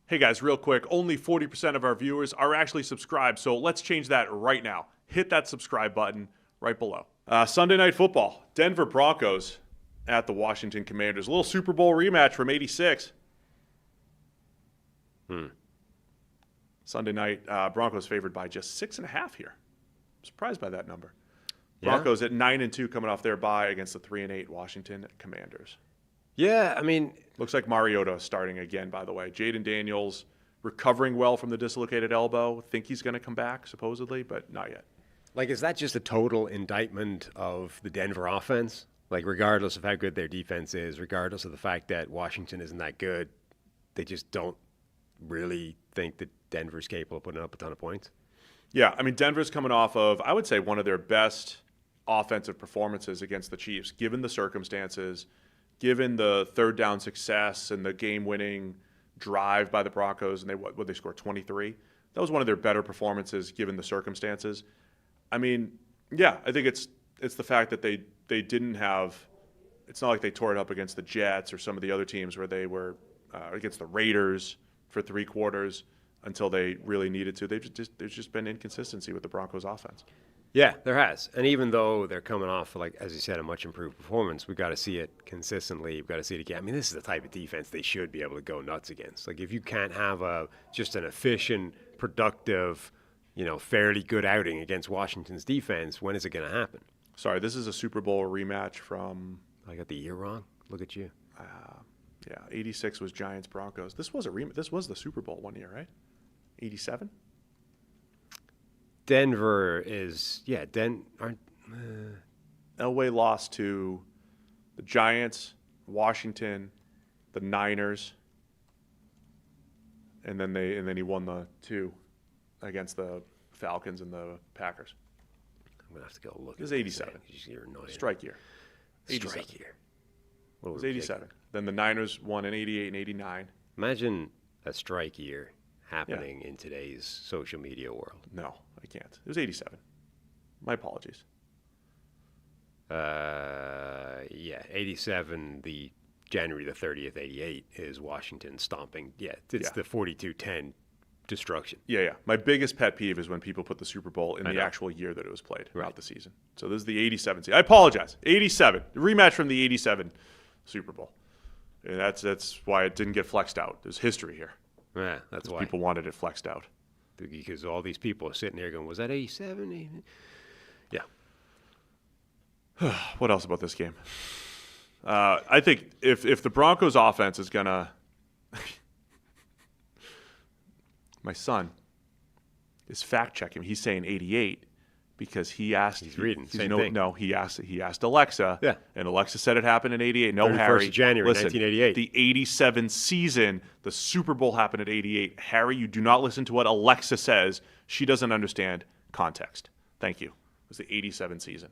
Hey guys, real quick, only 40% of our viewers are actually subscribed, so let's change that right now. Hit that subscribe button right below. Sunday Night Football, Denver Broncos at the Washington Commanders. A little Super Bowl rematch from '86. Sunday night, Broncos favored by just 6.5 here. I'm surprised by that number. Yeah. Broncos at 9-2 coming off their bye against the 3-8 Washington Commanders. Yeah, I mean, Looks like Mariota starting again, by the way. Jaden Daniels recovering well from the dislocated elbow. Think he's going to come back, supposedly, but not yet. like, is that just a total indictment of the Denver offense? Like, regardless of how good their defense is, regardless of the fact that Washington isn't that good, they just don't really think that Denver's capable of putting up a ton of points? Yeah, I mean, Denver's coming off of, I would say, one of their best offensive performances against the Chiefs, given the circumstances, given the third down success and the game-winning drive by the Broncos, and they scored 23. That was one of their better performances given the circumstances. I mean, yeah, I think it's the fact that they didn't have. It's not like they tore it up against the Jets or some of the other teams where they were against the Raiders for 3 quarters until they really needed to. There's just been inconsistency with the Broncos offense. Yeah, there has. And even though they're coming off, like, as you said, a much improved performance, we've got to see it consistently. We've got to see it again. I mean, this is the type of defense they should be able to go nuts against. Like, if you can't have just an efficient, productive, fairly good outing against Washington's defense, when is it going to happen? Sorry, this is a Super Bowl rematch from. I got the year wrong. Look at you. Yeah, '86 was Giants Broncos. This was This was the Super Bowl one year, right? '87. Denver is, Elway lost to the Giants, Washington, the Niners, and then he won the 2 against the Falcons and the Packers. I'm going to have to go look. It was '87. You're annoying. Strike year. Strike year. It was '87. Then the Niners won in '88 and '89. Imagine a strike year happening in today's social media world. No, I can't. It was '87. My apologies. 87, the January the 30th, 88 is Washington stomping. Yeah, it's the 42-10 destruction. Yeah. My biggest pet peeve is when people put the Super Bowl in the actual year that it was played, Right. not the season. So this is the '87 season. I apologize. '87. The rematch from the '87 Super Bowl. And that's why it didn't get flexed out. There's history here. Yeah, that's why. People wanted it flexed out. Because all these people are sitting there going, was that 87? Yeah. What else about this game? I think if the Broncos offense is going to... My son is fact-checking. He's saying 88 because he asked... He's reading. Same thing. No, he asked Alexa. Yeah. And Alexa said it happened in 88. No, 31st Harry. of January, listen, 1988. The 87 season, the Super Bowl happened at 88. Harry, you do not listen to what Alexa says. She doesn't understand context. Thank you. It was the 87 season.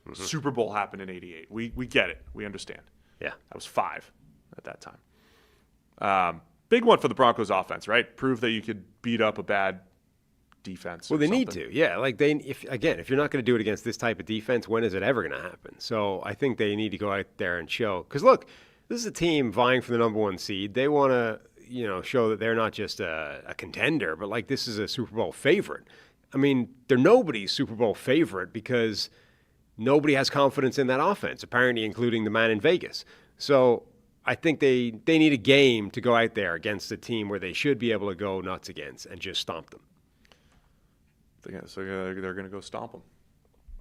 Mm-hmm. Super Bowl happened in 88. We get it. We understand. Yeah. I was 5 at that time. Big one for the Broncos offense, right? Prove that you could beat up a bad defense. Well, they need to. Yeah, like if you're not going to do it against this type of defense, when is it ever going to happen? So I think they need to go out there and show. Because look, this is a team vying for the number 1 seed. They want to, show that they're not just a contender, but like this is a Super Bowl favorite. I mean, they're nobody's Super Bowl favorite because nobody has confidence in that offense, apparently including the man in Vegas. So I think they need a game to go out there against a team where they should be able to go nuts against and just stomp them. So they're going to go stomp them,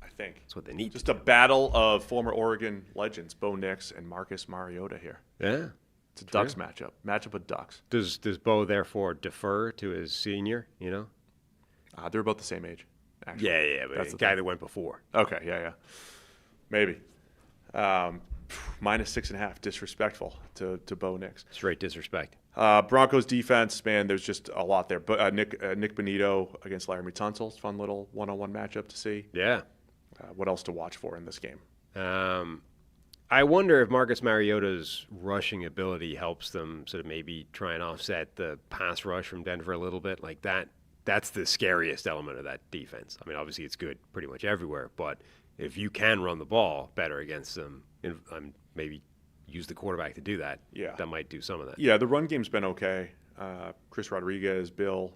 I think. That's what they need. Just a battle of former Oregon legends, Bo Nix and Marcus Mariota here. Yeah. It's a Ducks matchup of Ducks. Does Bo therefore defer to his senior, They're about the same age, actually. Yeah, but that's the guy that went before. Okay, yeah. Maybe. -6.5, disrespectful to Bo Nix. Straight disrespect. Broncos defense, man, there's just a lot there. But Nick Bonito against Laramie Tunsil, fun little one-on-one matchup to see. Yeah. What else to watch for in this game? I wonder if Marcus Mariota's rushing ability helps them sort of maybe try and offset the pass rush from Denver a little bit. Like that's the scariest element of that defense. I mean, obviously it's good pretty much everywhere, but if you can run the ball better against them, maybe use the quarterback to do that. Yeah. That might do some of that. Yeah, the run game's been okay. Chris Rodriguez, Bill,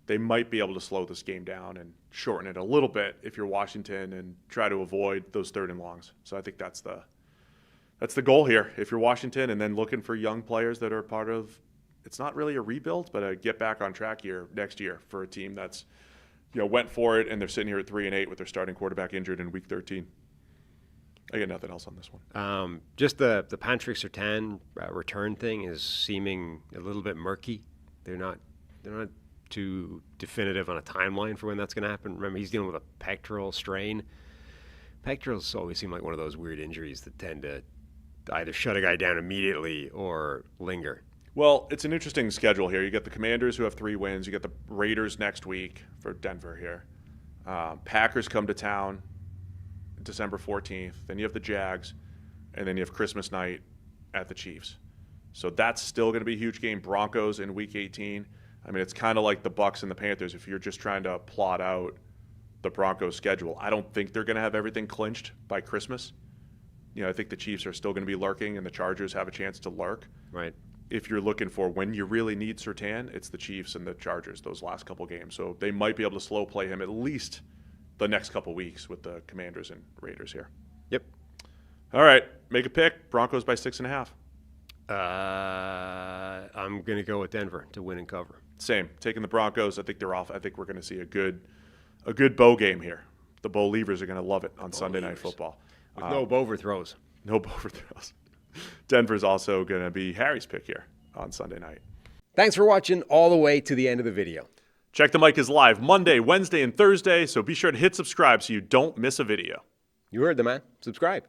they might be able to slow this game down and shorten it a little bit if you're Washington and try to avoid those third and longs. So I think that's the goal here if you're Washington, and then looking for young players that are part of, it's not really a rebuild, but a get back on track year next year for a team that's, went for it and they're sitting here at 3-8 with their starting quarterback injured in week 13. I got nothing else on this one. Just the Patrick Surtain return thing is seeming a little bit murky. They're not too definitive on a timeline for when that's going to happen. Remember, he's dealing with a pectoral strain. Pectorals always seem like one of those weird injuries that tend to either shut a guy down immediately or linger. Well, it's an interesting schedule here. You got the Commanders who have 3 wins. You got the Raiders next week for Denver here. Packers come to town December 14th. Then you have the Jags, and then you have Christmas night at the Chiefs. So that's still going to be a huge game. Broncos in week 18. I mean, it's kind of like the Bucs and the Panthers. If you're just trying to plot out the Broncos schedule, I don't think they're going to have everything clinched by Christmas. I think the Chiefs are still going to be lurking, and the Chargers have a chance to lurk. Right. If you're looking for when you really need Surtain, it's the Chiefs and the Chargers those last couple games. So they might be able to slow play him at least the next couple weeks with the Commanders and Raiders here. Yep. All right, make a pick. Broncos by 6.5. I'm going to go with Denver to win and cover. Same. Taking the Broncos. I think they're off. I think we're going to see a good bow game here. The bow leavers are going to love it on Sunday Night Football. With no overthrows. No overthrows. Denver's also going to be Harry's pick here on Sunday night. Thanks for watching all the way to the end of the video. Check the Mic is live Monday, Wednesday, and Thursday, so be sure to hit subscribe so you don't miss a video. You heard the man. Subscribe.